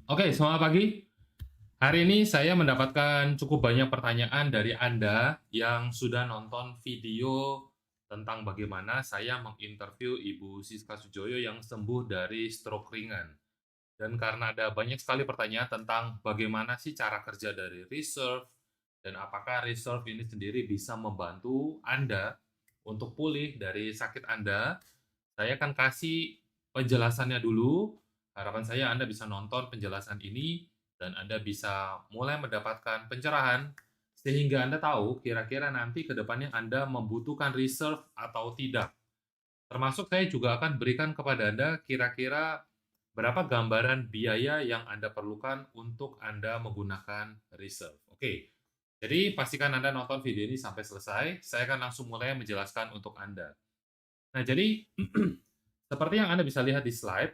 Oke, selamat pagi. Hari ini saya mendapatkan cukup banyak pertanyaan dari Anda yang sudah nonton video tentang bagaimana saya menginterview Ibu Siska Sujoyo yang sembuh dari stroke ringan. Dan karena ada banyak sekali pertanyaan tentang bagaimana sih cara kerja dari Reserve dan apakah Reserve ini sendiri bisa membantu Anda untuk pulih dari sakit Anda, saya akan kasih penjelasannya dulu. Harapan saya Anda bisa nonton penjelasan ini dan Anda bisa mulai mendapatkan pencerahan sehingga Anda tahu kira-kira nanti ke depannya Anda membutuhkan reserve atau tidak. Termasuk saya juga akan berikan kepada Anda kira-kira berapa gambaran biaya yang Anda perlukan untuk Anda menggunakan reserve. Oke, jadi pastikan Anda nonton video ini sampai selesai. Saya akan langsung mulai menjelaskan untuk Anda. Nah, jadi seperti yang Anda bisa lihat di slide,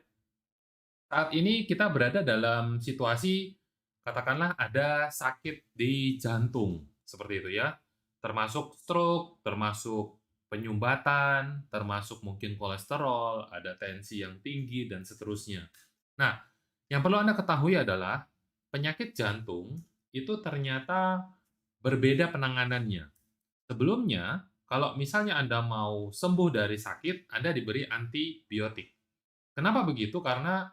saat ini kita berada dalam situasi katakanlah ada sakit di jantung, seperti itu ya. Termasuk stroke, termasuk penyumbatan, termasuk mungkin kolesterol, ada tensi yang tinggi dan seterusnya. Nah, yang perlu Anda ketahui adalah penyakit jantung itu ternyata berbeda penanganannya. Sebelumnya, kalau misalnya Anda mau sembuh dari sakit, Anda diberi antibiotik. Kenapa begitu? Karena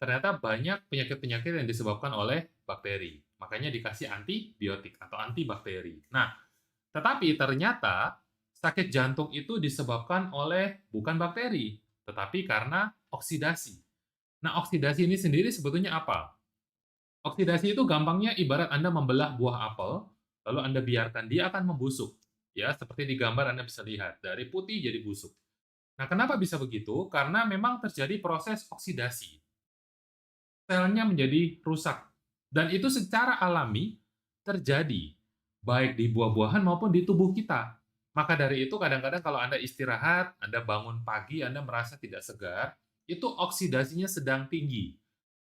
ternyata banyak penyakit-penyakit yang disebabkan oleh bakteri. Makanya dikasih antibiotik atau antibakteri. Nah, tetapi ternyata sakit jantung itu disebabkan oleh bukan bakteri, tetapi karena oksidasi. Nah, oksidasi ini sendiri sebetulnya apa? Oksidasi itu gampangnya ibarat Anda membelah buah apel, lalu Anda biarkan dia akan membusuk. Ya, seperti di gambar Anda bisa lihat, dari putih jadi busuk. Nah, kenapa bisa begitu? Karena memang terjadi proses oksidasi. Selnya menjadi rusak. Dan itu secara alami terjadi, baik di buah-buahan maupun di tubuh kita. Maka dari itu kadang-kadang kalau Anda istirahat, Anda bangun pagi, Anda merasa tidak segar, itu oksidasinya sedang tinggi.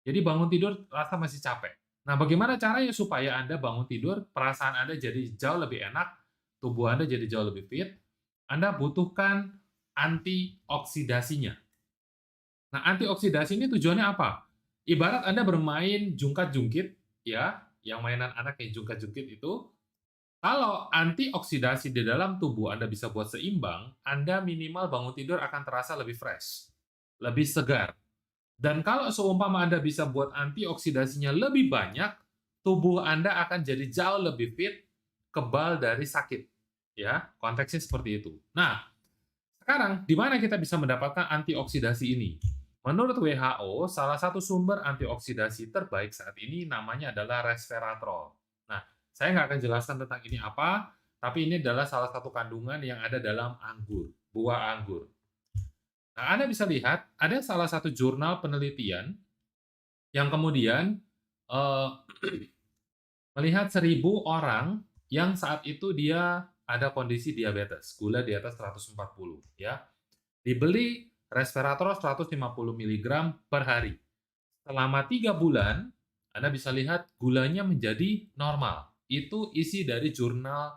Jadi bangun tidur rasa masih capek. Nah, bagaimana caranya supaya Anda bangun tidur, perasaan Anda jadi jauh lebih enak, tubuh Anda jadi jauh lebih fit, Anda butuhkan antioksidasinya. Nah, antioksidasi ini tujuannya apa? Ibarat Anda bermain jungkat-jungkit, ya, yang mainan anak kayak jungkat-jungkit itu, kalau antioksidasi di dalam tubuh Anda bisa buat seimbang, Anda minimal bangun tidur akan terasa lebih fresh, lebih segar. Dan kalau seumpama Anda bisa buat antioksidasinya lebih banyak, tubuh Anda akan jadi jauh lebih fit, kebal dari sakit. Ya, konteksnya seperti itu. Nah, sekarang, di mana kita bisa mendapatkan antioksidasi ini? Menurut WHO, salah satu sumber antioksidasi terbaik saat ini namanya adalah resveratrol. Nah, saya nggak akan jelaskan tentang ini apa, tapi ini adalah salah satu kandungan yang ada dalam anggur, buah anggur. Nah, Anda bisa lihat, ada salah satu jurnal penelitian yang kemudian eh, melihat 1.000 orang yang saat itu dia ada kondisi diabetes, gula di atas 140, ya. Dibeli resveratrol 150 miligram per hari. Selama 3 bulan, Anda bisa lihat gulanya menjadi normal. Itu isi dari jurnal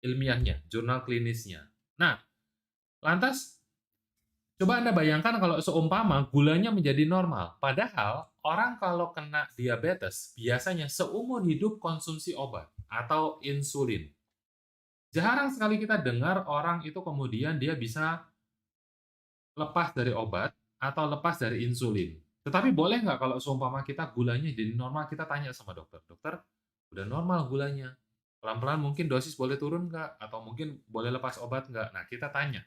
ilmiahnya, jurnal klinisnya. Nah, lantas coba Anda bayangkan kalau seumpama gulanya menjadi normal. Padahal orang kalau kena diabetes biasanya seumur hidup konsumsi obat atau insulin. Jarang sekali kita dengar orang itu kemudian dia bisa lepas dari obat atau lepas dari insulin. Tetapi boleh nggak kalau seumpama kita gulanya jadi normal, kita tanya sama dokter, "Dokter, udah normal gulanya, pelan-pelan mungkin dosis boleh turun nggak? Atau mungkin boleh lepas obat nggak?" Nah, kita tanya,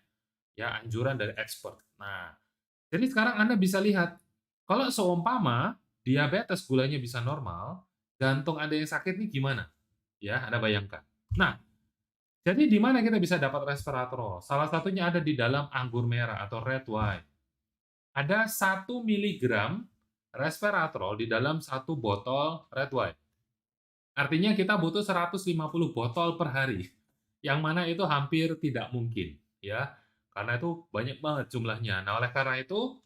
ya anjuran dari expert. Nah, jadi sekarang Anda bisa lihat, kalau seumpama diabetes gulanya bisa normal, jantung Anda yang sakit nih gimana? Ya, Anda bayangkan. Nah, jadi di mana kita bisa dapat resveratrol? Salah satunya ada di dalam anggur merah atau red wine. Ada 1 miligram resveratrol di dalam satu botol red wine. Artinya kita butuh 150 botol per hari, yang mana itu hampir tidak mungkin, ya, karena itu banyak banget jumlahnya. Nah, oleh karena itu,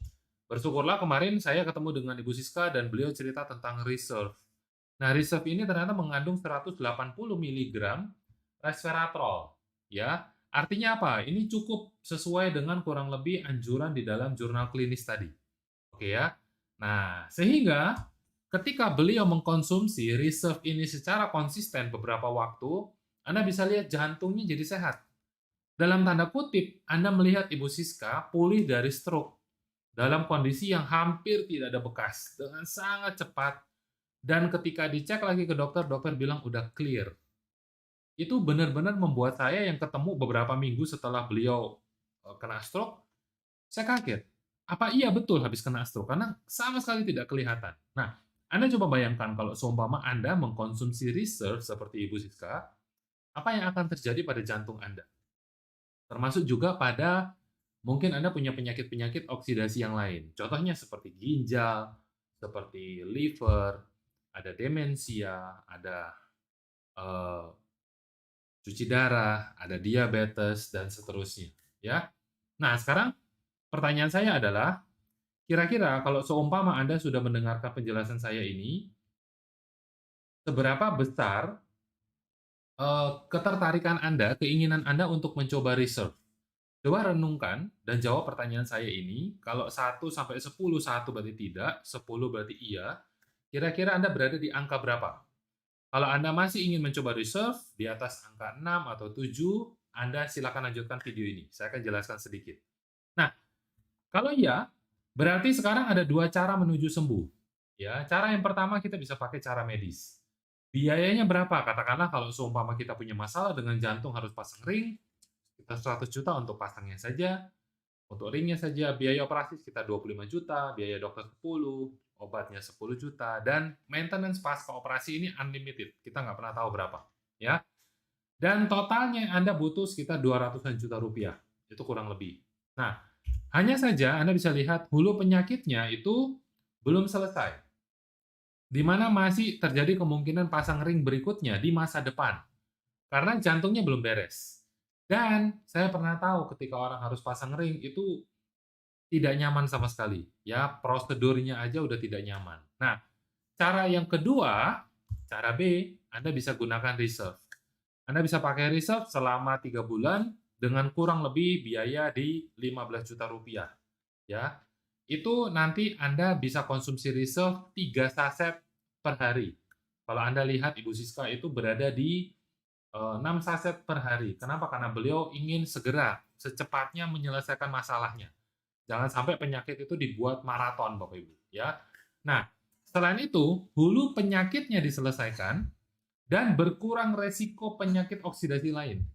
bersyukurlah kemarin saya ketemu dengan Ibu Siska dan beliau cerita tentang reserve. Nah, reserve ini ternyata mengandung 180 miligram resveratrol, ya. Artinya apa? Ini cukup sesuai dengan kurang lebih anjuran di dalam jurnal klinis tadi. Oke ya. Nah, sehingga ketika beliau mengkonsumsi reserve ini secara konsisten beberapa waktu, Anda bisa lihat jantungnya jadi sehat. Dalam tanda kutip, Anda melihat Ibu Siska pulih dari stroke dalam kondisi yang hampir tidak ada bekas, dengan sangat cepat, dan ketika dicek lagi ke dokter, dokter bilang udah clear. Itu benar-benar membuat saya yang ketemu beberapa minggu setelah beliau kena stroke, saya kaget. Apa iya betul habis kena stroke? Karena sama sekali tidak kelihatan. Nah, Anda coba bayangkan kalau seumpama Anda mengkonsumsi reserve seperti Ibu Siska, apa yang akan terjadi pada jantung Anda? Termasuk juga pada mungkin Anda punya penyakit-penyakit oksidasi yang lain. Contohnya seperti ginjal, seperti liver, ada demensia, ada eh, cuci darah, ada diabetes, dan seterusnya. Ya. Nah, sekarang pertanyaan saya adalah, kira-kira kalau seumpama Anda sudah mendengarkan penjelasan saya ini, seberapa besar ketertarikan Anda, keinginan Anda untuk mencoba research? Coba renungkan dan jawab pertanyaan saya ini. Kalau 1 sampai 10, 1 berarti tidak, 10 berarti iya. Kira-kira Anda berada di angka berapa? Kalau Anda masih ingin mencoba reserve di atas angka 6 atau 7, Anda silakan lanjutkan video ini. Saya akan jelaskan sedikit. Nah, kalau iya, berarti sekarang ada dua cara menuju sembuh. Ya, cara yang pertama kita bisa pakai cara medis. Biayanya berapa? Katakanlah kalau seumpama kita punya masalah dengan jantung harus pasang ring, kita 100 juta untuk pasangnya saja, untuk ringnya saja biaya operasi sekitar 25 juta, biaya dokter 10, obatnya 10 juta, dan maintenance pasca operasi ini unlimited. Kita nggak pernah tahu berapa. Ya. Dan totalnya Anda butuh sekitar 200-an juta rupiah. Itu kurang lebih. Nah, hanya saja Anda bisa lihat hulu penyakitnya itu belum selesai, di mana masih terjadi kemungkinan pasang ring berikutnya di masa depan, karena jantungnya belum beres. Dan saya pernah tahu ketika orang harus pasang ring itu tidak nyaman sama sekali. Ya, prosedurnya aja udah tidak nyaman. Nah, cara yang kedua, cara B, Anda bisa gunakan reserve. Anda bisa pakai reserve selama 3 bulan dengan kurang lebih biaya di 15 juta rupiah. Ya, itu nanti Anda bisa konsumsi reserve 3 saset per hari. Kalau Anda lihat Ibu Siska itu berada di 6 saset per hari. Kenapa? Karena beliau ingin segera, secepatnya menyelesaikan masalahnya. Jangan sampai penyakit itu dibuat maraton, Bapak Ibu. Ya. Nah, selain itu, hulu penyakitnya diselesaikan dan berkurang resiko penyakit oksidasi lain.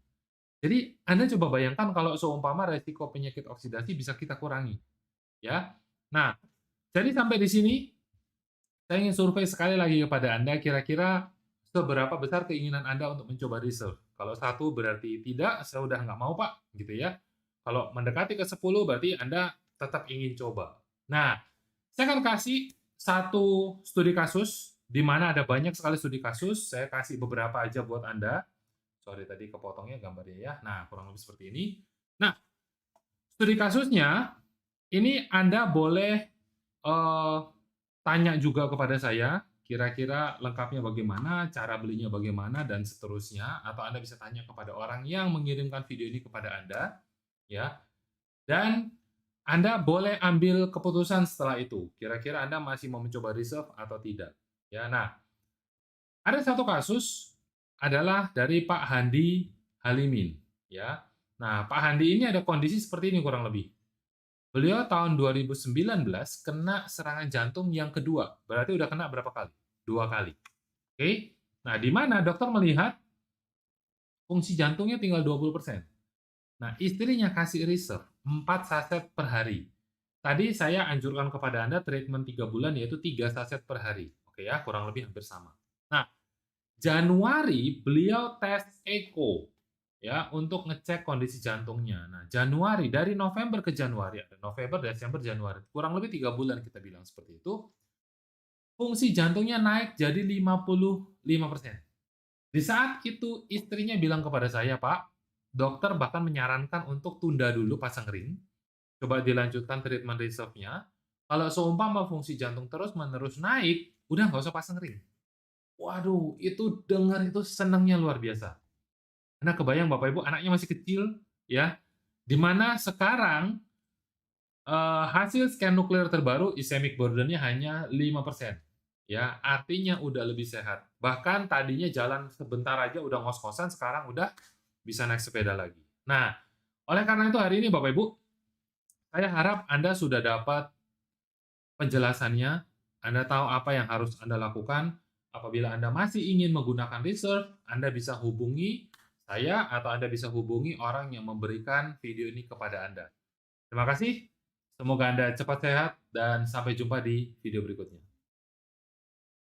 Jadi, Anda coba bayangkan kalau seumpama resiko penyakit oksidasi bisa kita kurangi. Ya. Nah, jadi sampai di sini saya ingin survei sekali lagi kepada Anda, kira-kira seberapa besar keinginan Anda untuk mencoba reserve? Kalau 1 berarti tidak, saya udah nggak mau, Pak, gitu ya. Kalau mendekati ke 10 berarti Anda tetap ingin coba. Nah, saya akan kasih satu studi kasus, di mana ada banyak sekali studi kasus, saya kasih beberapa aja buat Anda. Sorry tadi kepotongnya gambarnya ya. Nah, kurang lebih seperti ini. Nah, studi kasusnya, ini Anda boleh tanya juga kepada saya, kira-kira lengkapnya bagaimana, cara belinya bagaimana, dan seterusnya. Atau Anda bisa tanya kepada orang yang mengirimkan video ini kepada Anda. Ya. Dan Anda boleh ambil keputusan setelah itu. Kira-kira Anda masih mau mencoba reserve atau tidak. Ya, nah, ada satu kasus adalah dari Pak Handi Halimin. Ya. Nah, Pak Handi ini ada kondisi seperti ini kurang lebih. Beliau tahun 2019 kena serangan jantung yang kedua. Berarti udah kena berapa kali? 2 kali. Oke. Nah, di mana dokter melihat fungsi jantungnya tinggal 20%. Nah, istrinya kasih reserve 4 saset per hari. Tadi saya anjurkan kepada Anda treatment 3 bulan yaitu 3 saset per hari. Oke ya, kurang lebih hampir sama. Nah, Januari beliau tes echo ya untuk ngecek kondisi jantungnya. Nah, Januari dari November ke Januari, ada November, Desember, Januari, kurang lebih 3 bulan kita bilang seperti itu. Fungsi jantungnya naik jadi 55%. Di saat itu istrinya bilang kepada saya, "Pak, dokter bahkan menyarankan untuk tunda dulu pasang ring, coba dilanjutkan treatment reserve-nya. Kalau seumpama fungsi jantung terus-menerus naik, udah nggak usah pasang ring." Waduh, itu dengar itu senangnya luar biasa. Karena kebayang Bapak Ibu anaknya masih kecil, ya, di mana sekarang hasil scan nuklir terbaru ischemic burden-nya hanya 5%. ya, artinya udah lebih sehat. Bahkan tadinya jalan sebentar aja udah ngos-ngosan, sekarang udah bisa naik sepeda lagi. Nah, oleh karena itu hari ini Bapak Ibu, saya harap Anda sudah dapat penjelasannya, Anda tahu apa yang harus Anda lakukan. Apabila Anda masih ingin menggunakan reserve, Anda bisa hubungi saya atau Anda bisa hubungi orang yang memberikan video ini kepada Anda. Terima kasih, semoga Anda cepat sehat dan sampai jumpa di video berikutnya.